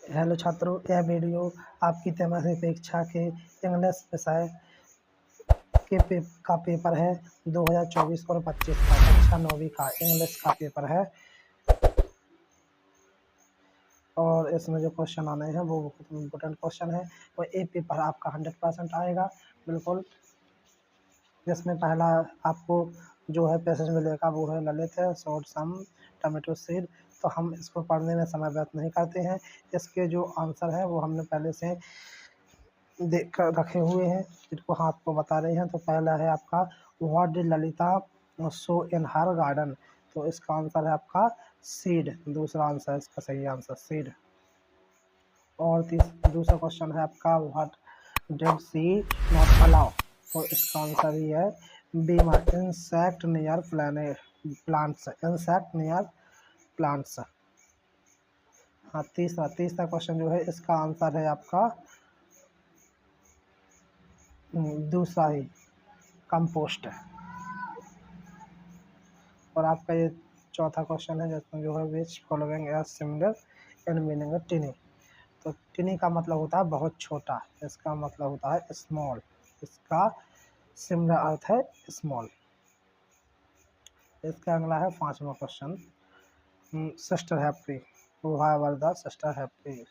Hello छात्रों, यह video आपकी त्रैमासिक परीक्षा के इंग्लिश विषय का पेपर है 2024 और 25 का कक्षा 9वीं का इंग्लिश का पेपर है। और इसमें जो क्वेश्चन आने हैं वो बहुत इम्पोर्टेंट क्वेश्चन है और ये पेपर आपका 100% आएगा बिल्कुल। जिसमें पहला आपको जो है पैसेज मिलेगा वो है ललित है शॉर्ट सम टमेटो सीड। तो हम इसको पढ़ने में समय व्यर्थ नहीं करते हैं। इसके जो आंसर है वो हमने पहले से देख कर रखे हुए हैं जिनको हम आपको बता रहे हैं। तो पहला है आपका what did Lalita so in her garden. तो इसका आंसर है आपका सीड। दूसरा आंसर इसका सही आंसर सीड। और दूसरा क्वेश्चन है आपका what did see not allow. तो इसका आंसर ही है बीमा insect near plants insect near plants. हाँ, तीसरा क्वेश्चन जो है इसका आंसर है आपका दूसरा ही कंपोस्ट है। और आपका ये चौथा क्वेश्चन है जिसमें जो है which following as similar in meaning tiny. तो टिनी का मतलब होता है बहुत छोटा, इसका मतलब होता है स्मॉल। इसका सिमिलर अर्थ है स्मॉल। इसका अगला है पांचवा question sister happy why were the sister happy.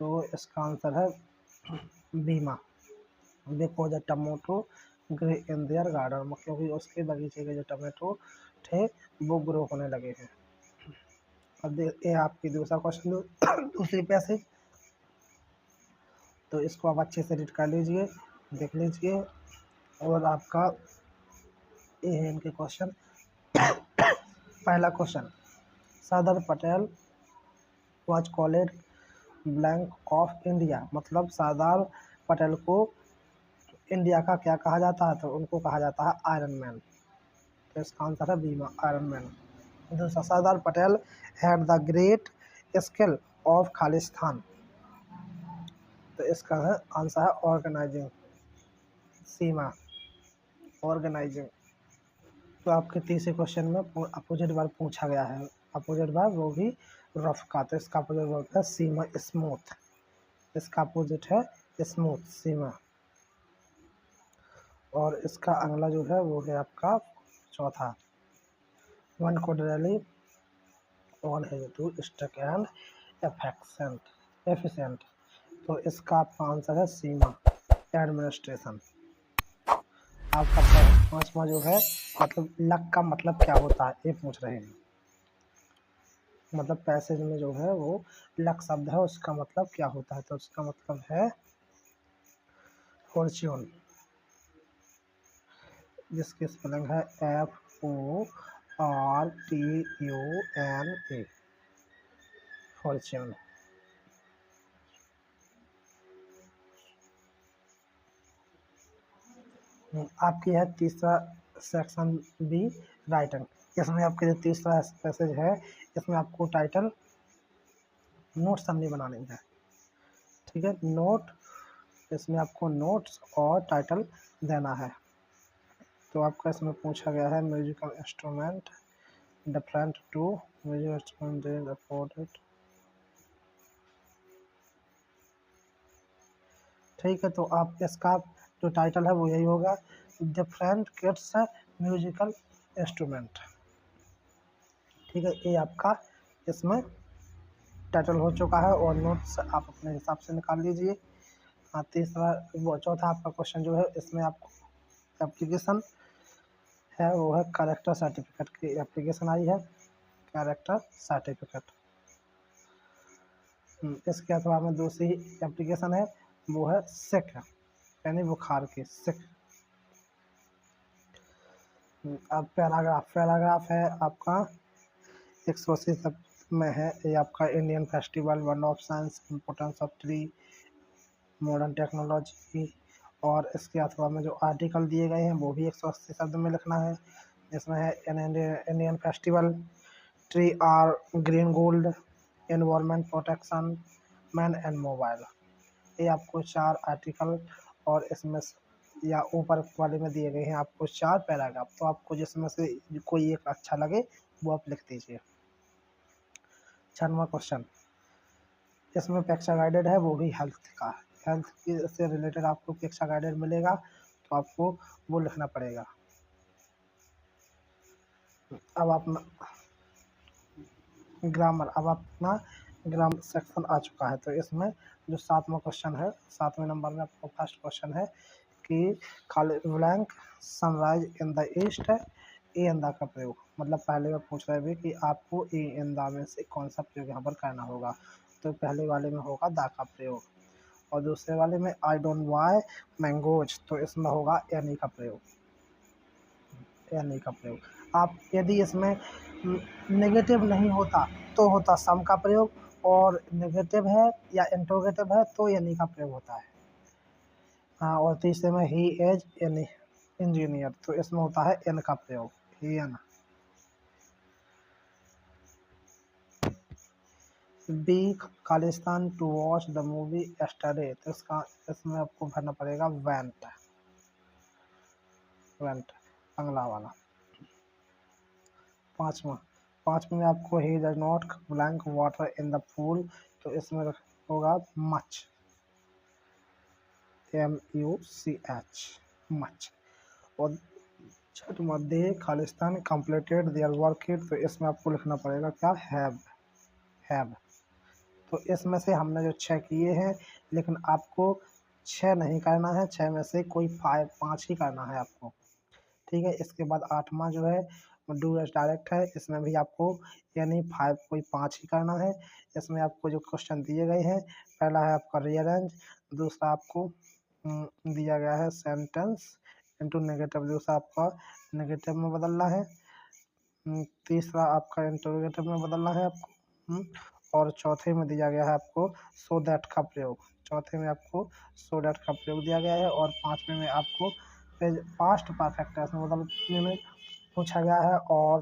तो इसका आंसर है बीमा because the tomato grey in their garden. क्योंकि उसके बगीचे के जो टमाटो थे वो ग्रो होने लगे हैं। अब ये आपकी दूसरा क्वेश्चन दूसरी पैसेज। तो इसको आप अच्छे से रीड कर लीजिए, देख लीजिए। और आपका ये है इनके क्वेश्चन। पहला question Sardar Patel was called blank of India. मतलब सरदार पटेल को इंडिया का क्या कहा जाता है। तो उनको कहा जाता है आयरन मैन। तो इसका आंसर है बीमा आयरन मैन। दूसरा Sardar Patel had the great skill of खालिस्तान। तो इसका है आंसर है ऑर्गेनाइजिंग सीमा ऑर्गेनाइजिंग। तो आपके तीसरे क्वेश्चन में अपोजिट वर्ब पूछा गया है। अपोजिट वर्ब वो भी रफ का। तो इसका अपोजिट वर्ब है सीमा स्मूथ। इसका अपोजिट है स्मूथ सीमा। और इसका अगला जो है वो है आपका चौथा one could rely on his to stick and efficient। तो इसका आपका आंसर है सीमा एडमिनिस्ट्रेशन। आपका पांचवा जो है मतलब लक का मतलब क्या होता है ये पूछ रहे हैं। मतलब पैसेज में जो है वो लक शब्द है उसका मतलब क्या होता है। तो उसका मतलब है फॉर्च्यून, जिसकी स्पेलिंग है FORTUNA फॉर्च्यून। आपकी है तीसरा सेक्शन बी राइटिंग। इसमें आपके जो तीसरा पैसेज है इसमें आपको टाइटल नोट समरी बनानी है। ठीक है, नोट इसमें आपको नोट्स और टाइटल देना है। तो आपका इसमें पूछा गया है musical instrument different to musical instrument. ठीक है, तो आप इसका जो टाइटल है वो यही होगा डिफरेंट किड्स म्यूजिकल इंस्ट्रूमेंट। ठीक है, ये आपका इसमें टाइटल हो चुका है और नोट्स आप अपने हिसाब से निकाल लीजिए। हाँ, तीसरा वो चौथा आपका क्वेश्चन जो है इसमें आपको एप्लीकेशन है वो है कैरेक्टर सर्टिफिकेट की एप्लीकेशन आई है कैरेक्टर सर्टिफिकेट। इसके अलावा में दूसरी एप्लीकेशन है वो है सिक यानी बुखार की सिक। अब पैराग्राफ है आपका 180 शब्द में है। ये आपका Indian festival one of science importance of tree modern technology. और इसके अथवा में जो आर्टिकल दिए गए हैं वो भी 180 शब्द में लिखना है। इसमें है Indian festival tree are green gold environment protection man and mobile. ये आपको 4 आर्टिकल और इसमें या ऊपर वाले में दिए गए हैं आपको 4 पैराग्राफ। तो आपको जिसमें से कोई एक अच्छा लगे वो आप लिख दीजिए। 6वां क्वेश्चन इसमें पेक्षा गाइडेड है वो भी हेल्थ का, हेल्थ से रिलेटेड आपको पेक्षा गाइडेड मिलेगा तो आपको वो लिखना पड़ेगा। अब अपना ग्रामर, अब अपना ग्रामर सेक्शन आ चुका है। तो इसमें जो 7वां क्वेश्चन है, 7वें नंबर में आपको फर्स्ट क्वेश्चन है कि खाली blank sunrise in the east है ए इन द का प्रयोग, मतलब पहले में पूछ रहे भी कि आपको ए इन द में से कौन सा प्रयोग यहाँ पर करना होगा। तो पहले वाले में होगा द का प्रयोग, और दूसरे वाले में आई डोंट बाय मैंगोज, तो इसमें होगा एनी का प्रयोग, एनी का प्रयोग। आप यदि इसमें नेगेटिव नहीं होता तो होता सम का प्रयोग, और नेगेटिव है या इंट्रोगेटिव है तो एनी का प्रयोग होता है। हाँ, और तीसरे में ही इज एन इंजीनियर, तो इसमें होता है एन का प्रयोग, ही एन। बी खालिस्तान to watch the movie yesterday, तो इसमें आपको भरना पड़ेगा वेंट, वेंट अगला वाला। पाँचवें में आपको he does not blank water in the pool, तो इसमें होगा मच, MUCH मच। और छठवां दे खालिस्तान कंप्लीटेड देयर वर्क, तो इसमें आपको लिखना पड़ेगा क्या, हैव। तो इसमें से हमने जो 6 किए हैं, लेकिन आपको 6 नहीं करना है, 6 में से कोई 5 ही करना है आपको, ठीक है। इसके बाद 8वां जो है डू एज डायरेक्ट है, इसमें भी आपको यानी 5 कोई 5 ही करना है। इसमें आपको जो क्वेश्चन दिए गए हैं, पहला है आपका रीअरेंज, दूसरा आपको दिया गया है सेंटेंस इनटू नेगेटिव, दूसरा आपका नेगेटिव में बदलना है, तीसरा आपका इंटरोगेटिव में बदलना है आपको, और चौथे में दिया गया है आपको सो दैट का प्रयोग, चौथे में आपको सो दैट का प्रयोग दिया गया है, और 5वें में आपको पास्ट परफेक्ट टेंस में बदलने में पूछा गया है और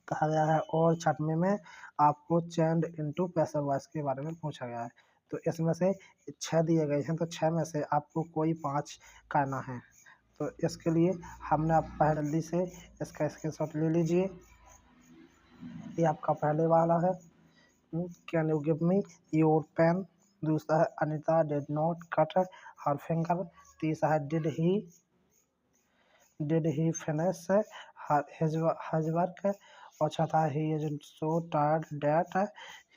कहा गया है, और 6वें में आपको चेंज इनटू पैसिव वॉइस के बारे में पूछा गया है। तो इसमें से 6 दिए गए हैं, तो 6 में से आपको कोई 5 करना है। तो इसके लिए हमने आप जल्दी से इसका स्क्रीनशॉट ले लीजिए। ये आपका पहले वाला है, can you give me your pen, दूसरा है Anita did not cut her finger, तीसरा है did he finish his work, और चौथा है he is so tired that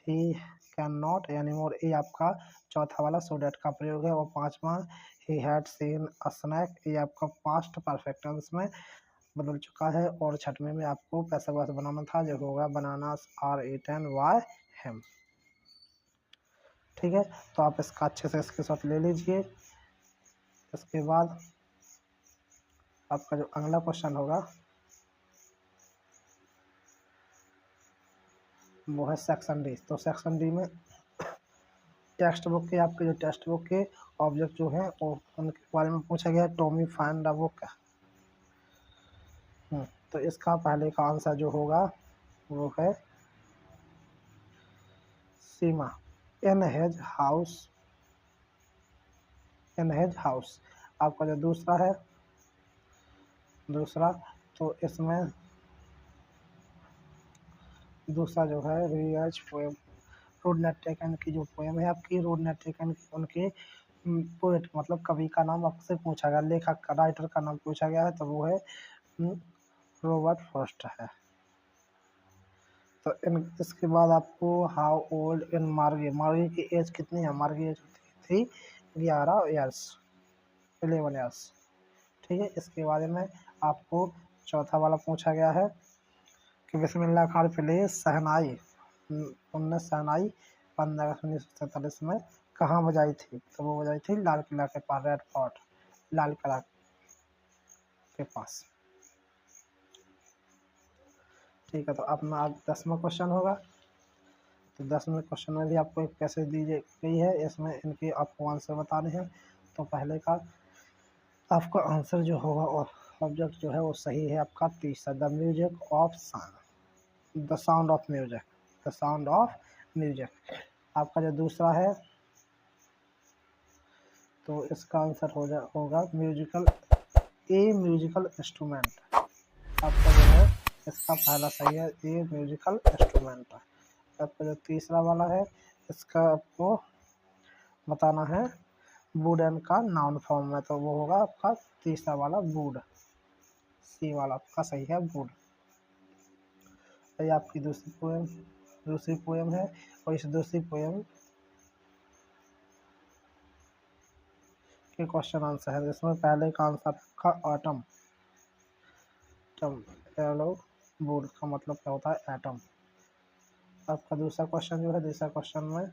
he can not anymore, ये आपका चौथा वाला सो डैट का प्रयोग है। और 5वां he had seen a snack, ये आपका पास्ट परफेक्ट टेंस में बदल चुका है। और 6वें में आपको पैसिव वॉइस बनाना था, जो होगा bananas are eaten by him, ठीक है। तो आप इसका अच्छे से इसके साथ ले लीजिए। इसके बाद आपका जो अगला क्वेश्चन होगा वो है सेक्शन डी। तो सेक्शन डी में टेक्स्ट बुक के, आपके जो टेक्स्ट बुक के ऑब्जेक्ट जो हैं वो उनके बारे में पूछा गया है। टॉमी फाइंड द बुक, तो इसका पहले का आंसर जो होगा वो है Seema, in his house, in his house. आपका जो दूसरा है, दूसरा तो इसमें दूसरा जो है रियाज पोएम, रोड नेट टेकन की जो पोएम है आपकी, रोड नेट टेकन की उनके पोएट मतलब कवि का नाम आपसे पूछा गया, लेखक का, राइटर का नाम पूछा गया है, तो वो है रॉबर्ट फर्स्ट है। तो इसके बाद आपको हाउ ओल्ड इन मार्गी, मार्गी की एज कितनी है, मार्गी एज थी 11 ईयर्स, 11 ईयर्स, ठीक है। इसके बारे में आपको चौथा वाला पूछा गया है कि बिस्मिल्लाह खान फिले शहनाई, उनने शहनाई 15 अगस्त 1947 में कहाँ बजाई थी, तो वो बजाई थी लाल किला के पास, रेड फोर्ट, लाल किला के पास, ठीक है। तो अपना 10वां क्वेश्चन होगा। तो 10वें क्वेश्चन में भी आपको एक पैसेज दी गई है, इसमें इनके आपको आंसर बताने हैं। तो पहले का आपका आंसर जो होगा और ऑब्जेक्ट जो है वो सही है आपका तीसरा, the music of sound, the sound of music, the sound of music. आपका जो दूसरा है तो इसका आंसर होगा म्यूजिकल, ए म्यूजिकल इंस्ट्रूमेंट, आपका जो है इसका पहला सही है, ए म्यूजिकल इंस्ट्रूमेंट। आपका जो तीसरा वाला है इसका आपको बताना है वुडन का नाउन फॉर्म में, तो वो होगा आपका तीसरा वाला वुड, सी वाला आपका सही है वुड। ये आपकी दूसरी पोएम है, और इस दूसरी पोएम के क्वेश्चन आंसर है। इसमें पहले का आंसर रखा ऑटम, हेलो वुड का मतलब क्या होता है एटम। आपका दूसरा क्वेश्चन जो है, दूसरा क्वेश्चन में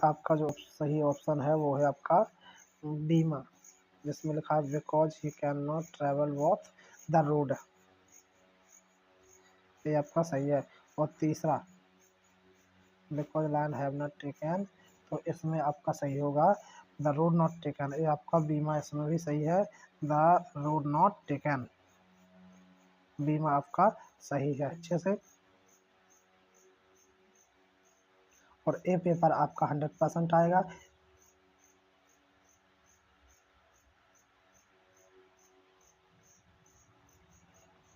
आपका जो सही ऑप्शन है वो है आपका बीमा, जिसमें लिखा है because he can not travel with the road, ये आपका सही है। और तीसरा because land have not taken, तो इसमें आपका सही होगा द रोड नॉट टेकन, ये आपका बीमा इसमें भी सही है, द रोड नॉट टेकन, बीमा आपका सही है अच्छे से। और ए पेपर आपका 100% आएगा।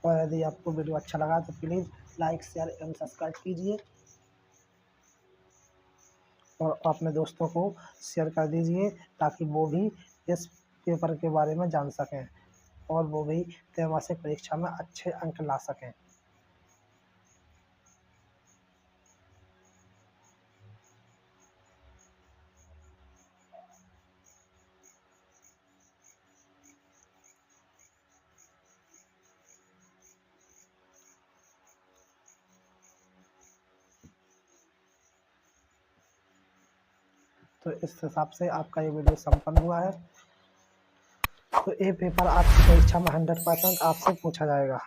और यदि आपको वीडियो अच्छा लगा तो प्लीज़ लाइक शेयर एवं सब्सक्राइब कीजिए, और अपने दोस्तों को शेयर कर दीजिए ताकि वो भी इस पेपर के बारे में जान सकें और वो भी त्रैमासिक परीक्षा में अच्छे अंक ला सकें। तो इस हिसाब से आपका ये वीडियो संपन्न हुआ है। तो ये पेपर आपकी परीक्षा में 100% आपसे पूछा जाएगा।